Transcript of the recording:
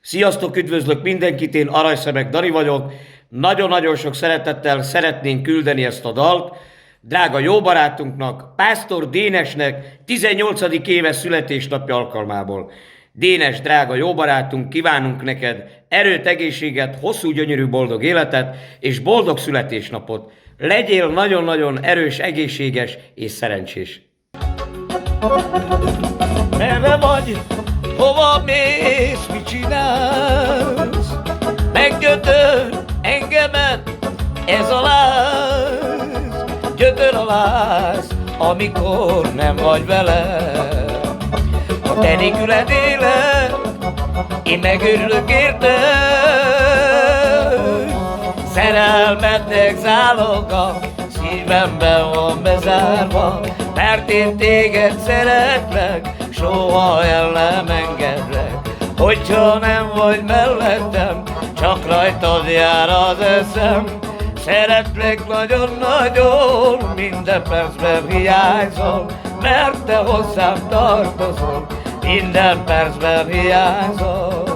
Sziasztok, üdvözlök mindenkit, én Aranyszemek Dani vagyok. Nagyon-nagyon sok szeretettel szeretnénk küldeni ezt a dalt drága jó barátunknak, Pásztor Dénesnek 18. éve születésnapja alkalmából. Dénes, drága jó barátunk, kívánunk neked erőt, egészséget, hosszú, gyönyörű, boldog életet és boldog születésnapot. Legyél nagyon-nagyon erős, egészséges és szerencsés. Merre vagy? Hova mész? Mit csinálsz? Meggyötör engemet ez a láz. Gyötör a láz, amikor nem vagy velem. Ha te nélküled élek, én megőrülök érted. Szerelmednek záloga szívemben van bezárva, mert én téged szeretlek, soha el nem engedlek. Hogyha nem vagy mellettem, csak rajtad jár az eszem. Szeretlek nagyon-nagyon, minden percben hiányzol, mert te hozzám tartozol, minden percben hiányzol.